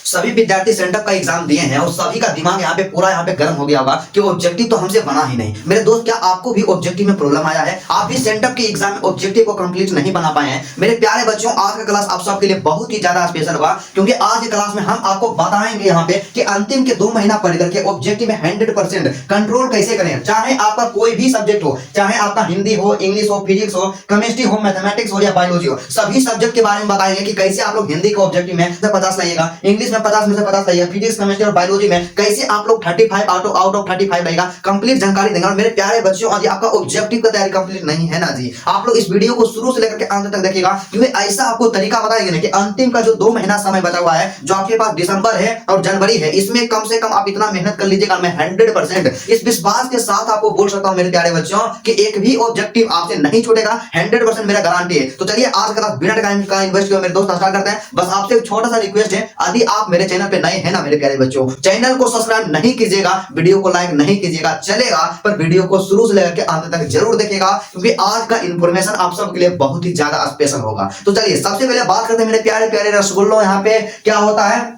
सभी विद्यार्थी सेंटअप का एग्जाम दिए हैं और सभी का दिमाग यहाँ पे पूरा यहाँ पे गर्म हो गया होगा कि ऑब्जेक्टिव तो हमसे बना ही नहीं। मेरे दोस्त, क्या आपको भी ऑब्जेक्टिव में प्रॉब्लम आया है? आप भी सेंटअप के एग्जाम में ऑब्जेक्टिव को कंप्लीट नहीं बना पाए हैं? मेरे प्यारे बच्चों, आज का क्लास आप सबके लिए बहुत ही ज्यादा स्पेशल होगा, क्योंकि आज की क्लास में हम आपको बताएंगे यहाँ पे कि अंतिम के 2 महीना पढ़ करके ऑब्जेक्टिव में 100% कंट्रोल कैसे करें। चाहे आपका कोई भी सब्जेक्ट हो, चाहे आपका हिंदी हो, इंग्लिश हो, फिजिक्स हो, केमिस्ट्री हो, मैथमेटिक्स हो या बायोलॉजी हो, सभी सब्जेक्ट के बारे में बताएंगे कि कैसे आप लोग हिंदी के ऑब्जेक्टिव में 50 लाइएगा, इंग्लिश में 50 में से 50 लाइएगा, फिजिक्स, केमिस्ट्री और बायोलॉजी में कैसे आप लोग 35 आउट ऑफ 35 लाइएगा। कंप्लीट जानकारी देंगे। और मेरे प्यारे बच्चों, आज आपका ऑब्जेक्टिव का तैयारी कंप्लीट नहीं है ना जी, आप लोग इस वीडियो को शुरू से लेकर के अंत तक देखिएगा, क्योंकि ऐसा आपको तरीका बताएंगे ना कि अंतिम का जो 2 महीना समय बचा हुआ है, जो आपके पास दिसंबर है और जनवरी है, इसमें कम से कम आप इतना मेहनत कर लीजिएगा। मैं 100% इस विश्वास के साथ आपको बोल सकता हूं मेरे प्यारे बच्चों कि एक भी ऑब्जेक्टिव आपसे नहीं छूटेगा। 100% मेरा गारंटी है। तो चलिए आज का बिना टाइम का इन्वेस्ट किए मेरे दोस्त स्टार्ट करते हैं। बस आपसे एक छोटा सा रिक्वेस्ट है, यदि आप मेरे चैनल पे नए हैं ना मेरे प्यारे बच्चों, चैनल को सब्सक्राइब नहीं कीजिएगा, वीडियो को लाइक नहीं कीजिएगा, चलेगा, पर वीडियो को शुरू से लेकर के अंत तक जरूर देखिएगा, क्योंकि आज का इंफॉर्मेशन आप सबके लिए बहुत ही ज्यादा स्पेशल होगा। तो चलिए सबसे पहले बात करते हैं मेरे प्यारे प्यारे रसगुल्लों, यहाँ पे क्या होता है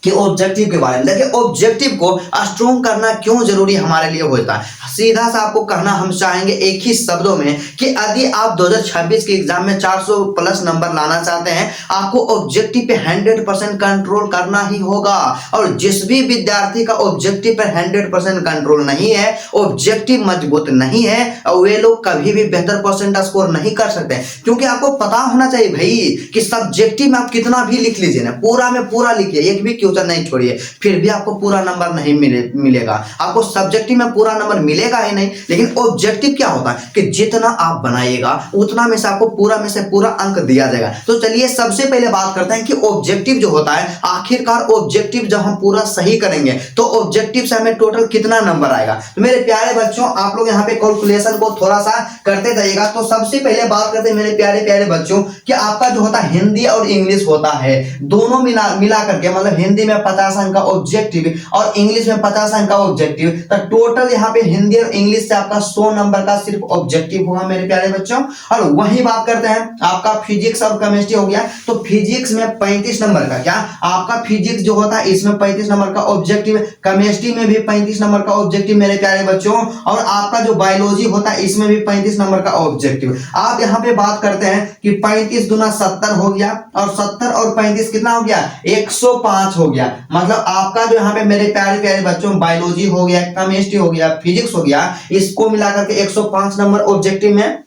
कि ऑब्जेक्टिव के बारे में। देखिए, ऑब्जेक्टिव को स्ट्रॉन्ग करना क्यों जरूरी हमारे लिए होता है, सीधा सा आपको कहना हम चाहेंगे एक ही शब्दों में कि यदि आप 2026 के एग्जाम में 400 प्लस नंबर लाना चाहते हैं, आपको ऑब्जेक्टिव पे 100% कंट्रोल करना ही होगा। और जिस भी विद्यार्थी का ऑब्जेक्टिव पे 100% कंट्रोल नहीं है, ऑब्जेक्टिव मजबूत नहीं है, और वे लोग कभी भी बेहतर परसेंट स्कोर नहीं कर सकते। क्योंकि आपको पता होना चाहिए भाई कि सब्जेक्टिव में आप कितना भी लिख लीजिए ना, पूरा में पूरा लिखिए, एक भी क्वेश्चन नहीं छोड़िए, फिर भी आपको पूरा नंबर नहीं मिलेगा। आपको सब्जेक्टिव में पूरा नंबर मिलेगा ही नहीं। लेकिन ऑब्जेक्टिव क्या होता है कि जितना आप बनाइएगा उतना में से आपको पूरा में से पूरा अंक दिया जाएगा। तो चलिए सबसे पहले बात करते हैं कि ऑब्जेक्टिव जो होता है, आखिरकार ऑब्जेक्टिव जब हम पूरा सही करेंगे तो ऑब्जेक्टिव से हमें टोटल कितना नंबर आएगा। तो मेरे प्यारे बच्चों, आप लोग यहाँ पे कैलकुलेशन को थोड़ा सा करते जाइएगा। तो सबसे पहले बात करते हैं मेरे प्यारे प्यारे बच्चों कि आपका जो होता है हिंदी और इंग्लिश होता है, दोनों मिला करके, मतलब हिंदी में 50 अंक का ऑब्जेक्टिव और इंग्लिश में 50 अंक का ऑब्जेक्टिव, तो टोटल यहाँ पे हिंदी और इंग्लिश से आपका 100 नंबर का सिर्फ ऑब्जेक्टिव होगा मेरे प्यारे बच्चों। और वही बात करते हैं आपका फिजिक्स और केमिस्ट्री हो गया, तो फिजिक्स में 35 नंबर का, क्या आपका फिजिक्स जो होता है इसमें 35 नंबर का ऑब्जेक्टिव, केमिस्ट्री में भी 35 नंबर का ऑब्जेक्टिव मेरे प्यारे बच्चों, और आपका जो बायोलॉजी होता है इसमें भी 35 नंबर का ऑब्जेक्टिव। आप यहाँ पे बात करते हैं कि 35 दूना 70 हो गया, और 70 और 35 कितना हो गया, 105 हो गया। मतलब आपका जो यहाँ पे मेरे प्यारे प्यारे बच्चों बायोलॉजी हो गया, केमिस्ट्री हो गया, फिजिक्स हो गया, इसको मिलाकर के 105 नंबर ऑब्जेक्टिव में।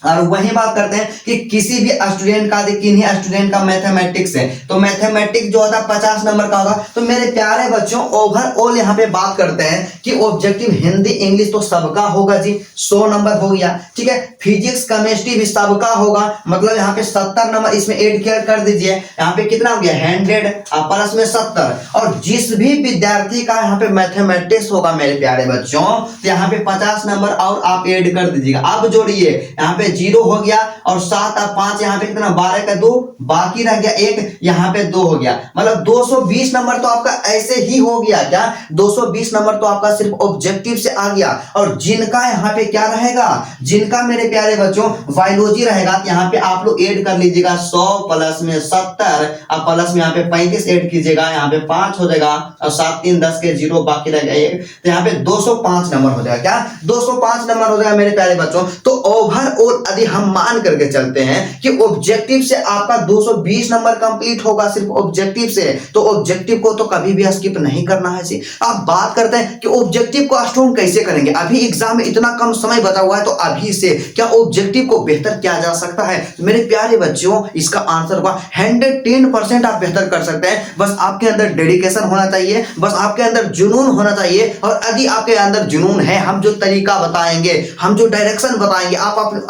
और वही बात करते हैं कि किसी भी स्टूडेंट का, किन्हीं स्टूडेंट का मैथमेटिक्स है, तो मैथमेटिक्स जो होता है 50 नंबर का होगा। तो मेरे प्यारे बच्चों ओवरऑल यहाँ पे बात करते हैं कि ऑब्जेक्टिव हिंदी इंग्लिश तो सबका होगा जी, 100 नंबर हो गया, ठीक है। फिजिक्स केमिस्ट्री भी सबका होगा, मतलब यहाँ पे 70 नंबर इसमें एड कर दीजिए, यहाँ पे कितना हो गया 100 प्लस में 70। और जिस भी विद्यार्थी का यहाँ पे मैथमेटिक्स होगा मेरे प्यारे बच्चों, तो यहाँ पे 50 नंबर और आप एड कर दीजिएगा। अब जोड़िए, यहाँ पे 0 हो गया और 7 और 5 यहाँ पे कितना, 12 का 2 बाकी रह गया 1, यहाँ पे 2 हो गया, मतलब 220 नंबर तो आपका ऐसे ही हो गया। क्या 220 नंबर तो आपका सिर्फ ऑब्जेक्टिव से आ गया। और जिनका यहाँ पे क्या रहेगा, जिनका मेरे प्यारे बच्चों बायोलॉजी रहेगा, यहाँ पे आप लोग ऐड कर लीजिएगा 100 प्लस में 70 और प्लस में यहाँ पे 35 ऐड कीजिएगा, यहाँ पे 5 हो जाएगा, और 7 3 10 के 0 बाकी रह गया 1, तो यहाँ पे 205 नंबर हो जाएगा। क्या 205 नंबर हो जाएगा मेरे प्यारे बच्चों। तो ओवरऑल यदि हम मान करके चलते हैं कि ऑब्जेक्टिव से आपका 220 नंबर कंप्लीट होगा सिर्फ ऑब्जेक्टिव से, तो ऑब्जेक्टिव को तो कभी भी स्किप नहीं करना है जी। अब बात करते हैं कि ऑब्जेक्टिव को स्ट्रॉन्ग कैसे करेंगे। अभी एग्जाम में इतना कम समय बचा हुआ है, तो अभी से क्या ऑब्जेक्टिव को बेहतर किया जा सकता है। मेरे प्यारे बच्चों, इसका आंसर होगा 110% आप बेहतर कर सकते हैं। बस आपके अंदर डेडिकेशन होना चाहिए, बस आपके अंदर जुनून होना चाहिए। और यदि आपके अंदर जुनून है, हम जो तरीका बताएंगे, हम जो डायरेक्शन बताएंगे,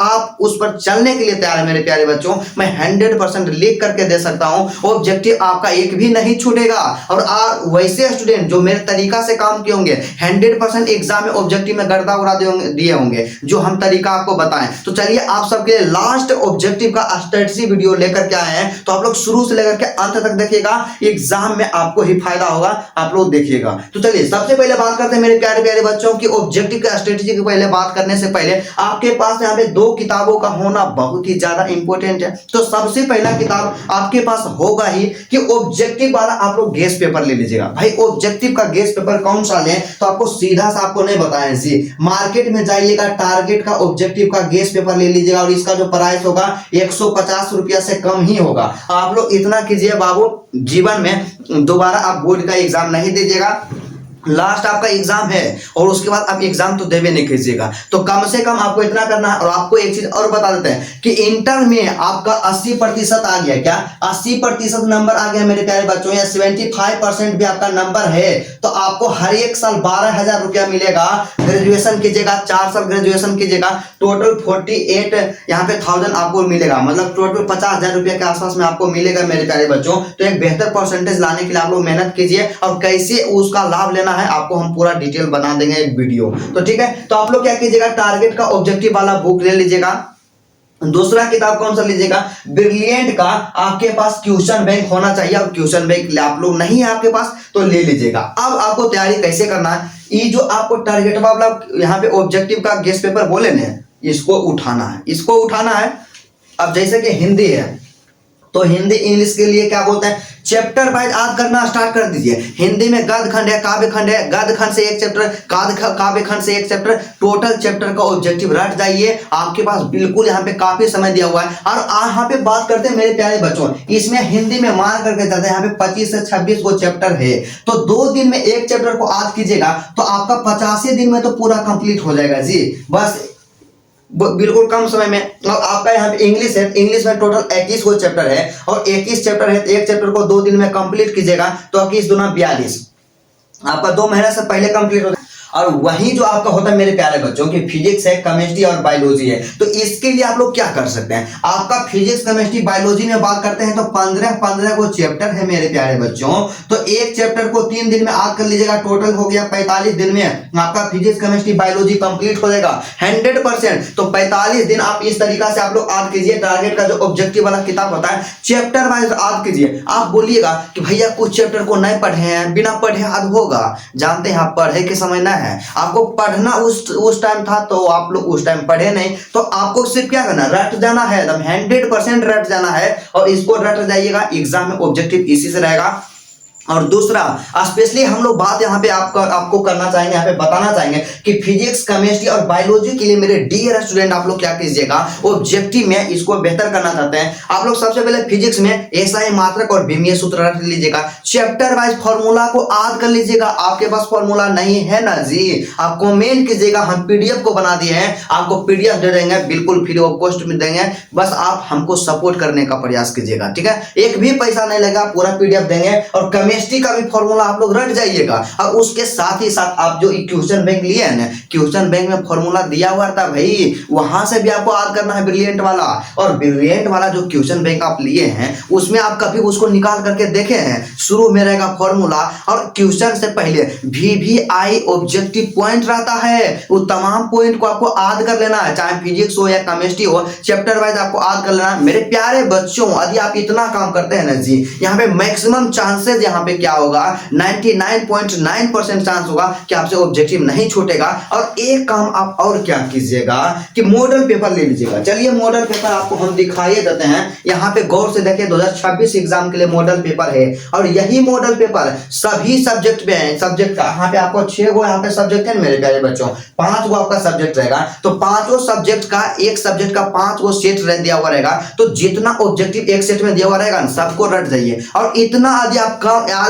आप उस पर चलने के लिए तैयार है मेरे प्यारे बच्चों, मैं 100% लिख करके दे सकता हूं, ऑब्जेक्टिव आपका एक भी नहीं छूटेगा। और वैसे स्टूडेंट जो मेरे तरीका से काम किए होंगे, 100% एग्जाम में ऑब्जेक्टिव में गर्दा उड़ा दिए होंगे, जो हम तरीका आपको बताएं। तो चलिए आप सबके लिए लास्ट ऑब्जेक्टिव का स्ट्रेटजी वीडियो लेकर के आए हैं, तो आप लोग शुरू से लेकर के अंत तक देखिएगा, एग्जाम में आपको ही फायदा होगा, आप लोग देखिएगा। तो चलिए सबसे पहले बात करते हैं मेरे प्यारे प्यारे बच्चों की ऑब्जेक्टिव का स्ट्रेटजी की। पहले बात करने से पहले आपके पास यहाँ पे 2 किताब किताबों का होना बहुत ही ज्यादा इंपॉर्टेंट है। तो सबसे पहला किताब आपके पास होगा ही कि ऑब्जेक्टिव वाला आप लोग गेस पेपर ले लीजिएगा। भाई ऑब्जेक्टिव का गेस पेपर कौन सा लें, तो आपको सीधा सा आपको नहीं बताएं जी, मार्केट में जाइएगा, टारगेट का ऑब्जेक्टिव का गेस पेपर ले लीजिएगा और इसका जो प्राइस होगा 150 रुपया से कम ही होगा। आप लोग इतना कीजिए बाबू, जीवन में दोबारा आप बोर्ड का एग्जाम नहीं दीजिएगा, लास्ट आपका एग्जाम है और उसके बाद आप एग्जाम तो देवे नहीं कीजिएगा। तो कम से कम आपको इतना करना है। और आपको एक चीज और बता देते हैं कि इंटर में आपका 80% आ गया, क्या 80% नंबर आ गया मेरे प्यारे बच्चों, या 75% भी आपका नंबर है, तो आपको हर एक साल 12,000 रुपया मिलेगा। ग्रेजुएशन कीजिएगा, 4 साल ग्रेजुएशन कीजिएगा, टोटल 48 यहाँ पे 1000 आपको मिलेगा, मतलब टोटल 50,000 रुपया के आसपास में आपको मिलेगा मेरे प्यारे बच्चों। तो एक बेहतर परसेंटेज लाने के लिए आप लोग मेहनत कीजिए और कैसे उसका लाभ लेना है आपको हम पूरा डिटेल बना देंगे एक वीडियो। तो ठीक है, तो आप लोग क्या कीजिएगा, टारगेट का ऑब्जेक्टिव वाला बुक ले लीजिएगा। दूसरा किताब कौन सा लीजिएगा, ब्रिलियंट का आपके पास क्वेश्चन बैंक होना चाहिए, और क्वेश्चन बैंक आप लोग नहीं है आपके पास तो ले लीजिएगा। अब आपको तैयारी कैसे करना है, ये जो आपको टारगेट वाला यहाँ पे ऑब्जेक्टिव का गेस पेपर बोले ना, इसको उठाना है, इसको उठाना है। अब जैसे कि हिंदी है तो हिंदी इंग्लिश के लिए क्या बोलते हैं, चैप्टर वाइज आज करना स्टार्ट कर दीजिए। हिंदी में गद्य खंड है, काव्य खंड है, गद्य खंड से एक चैप्टर, काव्य खंड से एक चैप्टर, टोटल चैप्टर का ऑब्जेक्टिव रट जाइए। आपके पास बिल्कुल यहाँ पे काफी समय दिया हुआ है। और यहाँ पे बात करते हैं मेरे प्यारे बच्चों, इसमें हिंदी में मान करके चलते हैं, यहाँ पे 25 से 26 को चैप्टर है, तो 2 दिन में एक चैप्टर को आज कीजिएगा तो आपका 85 दिन में तो पूरा कंप्लीट हो जाएगा जी, बस बिल्कुल कम समय में। और आपका यहाँ पे इंग्लिश है, इंग्लिश में टोटल 21 को चैप्टर है, और 21 चैप्टर है, एक चैप्टर को 2 दिन में कंप्लीट कीजिएगा तो 21 दूना 42, आपका 2 महीने से पहले कंप्लीट हो। और वही जो आपका होता है मेरे प्यारे बच्चों की फिजिक्स है, केमिस्ट्री और बायोलॉजी है, तो इसके लिए आप लोग क्या कर सकते हैं, आपका फिजिक्स केमिस्ट्री बायोलॉजी में बात करते हैं तो 15 को चैप्टर है मेरे प्यारे बच्चों। तो एक चैप्टर को 3 दिन में आज कर लीजिएगा, टोटल हो गया 45 दिन में आपका फिजिक्स केमिस्ट्री बायोलॉजी कंप्लीट हो जाएगा 100%। तो 45 दिन आप इस तरीका से आप लोग आज कीजिए। टारगेट का जो ऑब्जेक्टिव वाला किताब होता है चैप्टर वाइज आज कीजिए। आप बोलिएगा कि भैया कुछ चैप्टर को नहीं पढ़े हैं, बिना पढ़े आज होगा, जानते हैं आप पढ़े के समय ना है, आपको पढ़ना उस टाइम था तो आप लोग उस टाइम पढ़े नहीं, तो आपको सिर्फ क्या करना, रट जाना है, एकदम 100% रट जाना है। और इसको रट जाइएगा, एग्जाम में ऑब्जेक्टिव इसी से रहेगा। और दूसरा स्पेशली हम लोग बात यहाँ पे आपको करना चाहेंगे, यहाँ पे बताना चाहेंगे कि फिजिक्स केमिस्ट्री और बायोलॉजी के लिए मेरे डियर स्टूडेंट आप लोग क्या कीजिएगा, ऑब्जेक्टिव में इसको बेहतर करना चाहते हैं आप लोग, सबसे पहले फिजिक्स में एसआई मात्रक और विमीय सूत्र रट लीजिएगा, चैप्टर वाइज फॉर्मूला को याद कर लीजिएगा। आपके पास फॉर्मूला नहीं है ना जी, आप कमेंट कीजिएगा, हम पीडीएफ को बना दिए हैं, आपको पीडीएफ दे देंगे, बिल्कुल फ्री ऑफ कॉस्ट में देंगे, बस आप हमको सपोर्ट करने का प्रयास कीजिएगा, ठीक है, एक भी पैसा नहीं लगेगा, पूरा पीडीएफ देंगे। और केमिस्ट्री का भी फॉर्मूला आप लोग रट जाइएगा, और उसके साथ ही साथ आप जो क्वेश्चन बैंक लिए हैं ना, क्वेश्चन बैंक में फॉर्मूला दिया हुआ था भाई, वहां से भी आपको याद करना है ब्रिलियंट वाला। और ब्रिलियंट वाला जो क्वेश्चन बैंक आप लिए हैं उसमें आप कभी उसको निकाल करके देखे हैं, शुरू में रहेगा फॉर्मूला, और क्वेश्चन से पहले VVI ऑब्जेक्टिव पॉइंट रहता है, वो तमाम पॉइंट को आपको याद कर लेना है, चाहे फिजिक्स हो या केमिस्ट्री हो, चैप्टर वाइज आपको याद कर लेना है। मेरे प्यारे बच्चों यदि आप इतना काम करते हैं ना जी, यहाँ पे मैक्सिमम चांसेस यहाँ पे क्या होगा, 99.9% चांस होगा कि आपसे ऑब्जेक्टिव नहीं छूटेगा। और एक काम आप और क्या कीजिएगा कि मॉडल पेपर ले लीजिएगा। चलिए मॉडल पेपर आपको हम दिखाई देते हैं, यहाँ पे गौर से देखिए 2026 एग्जाम के लिए मॉडल पेपर है, और यही मॉडल पेपर सभी सब्जेक्ट में है। सब्जेक्ट का यहाँ पे आपको 6 गो यहाँ पे सब्जेक्ट है मेरे प्यारे बच्चों, 5 गो आपका सब्जेक्ट रहेगा, तो 5 सब्जेक्ट का एक सब्जेक्ट का 5 गो सेट दिया हुआ रहेगा, तो जितना ऑब्जेक्टिव एक सेट में दिया हुआ रहेगा सबको रट जाइए। और इतना यदि आप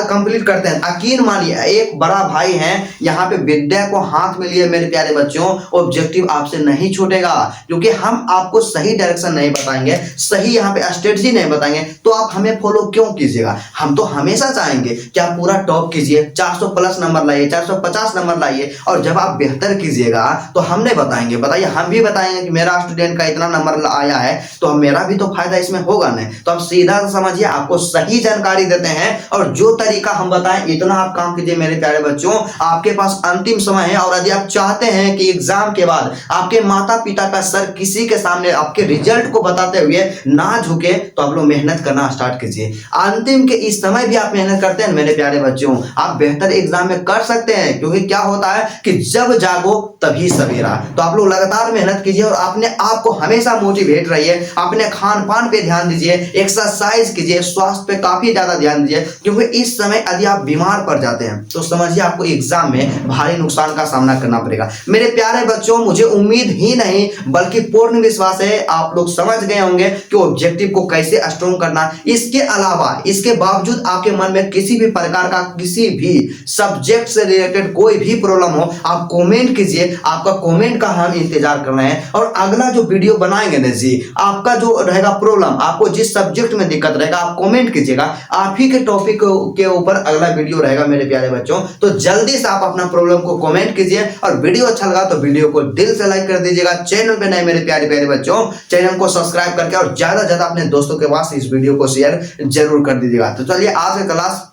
कंप्लीट करते हैं, यकीन मानिए एक बड़ा भाई है यहाँ पे विद्या को हाथ में लिए मेरे प्यारे बच्चों, ऑब्जेक्टिव आपसे नहीं छूटेगा, क्योंकि हम आपको सही डायरेक्शन नहीं बताएंगे, सही यहाँ पे स्ट्रेटजी नहीं बताएंगे, तो आप हमें फॉलो क्यों कीजिएगा। हम तो हमेशा चाहेंगे कि आप पूरा टॉप कीजिए, 400 प्लस नंबर लाइए, 450 नंबर लाइए, और जब आप बेहतर कीजिएगा तो हमने बताएंगे, बताइए हम भी बताएंगे कि मेरा स्टूडेंट का इतना नंबर आया है तो मेरा भी तो फायदा इसमें होगा नहीं। तो आप सीधा समझिए, आपको सही जानकारी देते हैं, और जो तरीका हम बताएं, इतना आप काम कीजिए मेरे प्यारे बच्चों। आपके पास अंतिम समय है और यदि आप चाहते हैं कि एग्जाम के बाद आपके माता पिता का सर किसी के सामने आपके रिजल्ट को बताते हुए ना झुके, तो आप लोग मेहनत करना स्टार्ट कीजिए। अंतिम के इस समय भी आप मेहनत करते हैं मेरे प्यारे बच्चों, आप बेहतर एग्जाम में कर सकते हैं, क्योंकि क्या होता है कि जब जागो तभी सवेरा। तो आप लोग लगातार मेहनत कीजिए और अपने आप को हमेशा मोटिवेट रहिए, अपने खान पान पे ध्यान दीजिए, एक्सरसाइज कीजिए, स्वास्थ्य पे काफी ज्यादा ध्यान दीजिए, क्योंकि इस समय यदि आप बीमार पड़ जाते हैं तो समझिए आपको एग्जाम में भारी नुकसान का सामना करना पड़ेगा। मेरे प्यारे बच्चों, मुझे उम्मीद ही नहीं बल्कि पूर्ण विश्वास है आप लोग समझ गए होंगे कि ऑब्जेक्टिव को कैसे स्ट्रॉन्ग करना। इसके अलावा, इसके बावजूद आपके मन में किसी भी प्रकार का किसी भी सब्जेक्ट से रिलेटेड कोई भी प्रॉब्लम हो, आप कमेंट कीजिए, आपका कमेंट का हम इंतजार कर रहे हैं। और अगला जो वीडियो बनाएंगे ना जी, आपका जो रहेगा प्रॉब्लम, आपको जिस सब्जेक्ट में दिक्कत रहेगा आप कमेंट कीजिएगा, आप ही के टॉपिक के ऊपर अगला वीडियो रहेगा मेरे प्यारे बच्चों। तो जल्दी से आप अपना प्रॉब्लम को कमेंट कीजिए और वीडियो अच्छा लगा तो वीडियो को दिल से लाइक कर दीजिएगा। चैनल पे नए मेरे प्यारे प्यारे बच्चों, चैनल को सब्सक्राइब करके और ज्यादा ज्यादा अपने दोस्तों के पास इस वीडियो को शेयर जरूर कर दीजिएगा। तो चलिए आज का क्लास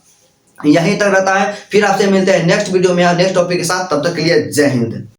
यहीं तक रहता है, फिर आपसे मिलते हैं नेक्स्ट वीडियो में नेक्स्ट टॉपिक के साथ। तब तक के लिए जय हिंद।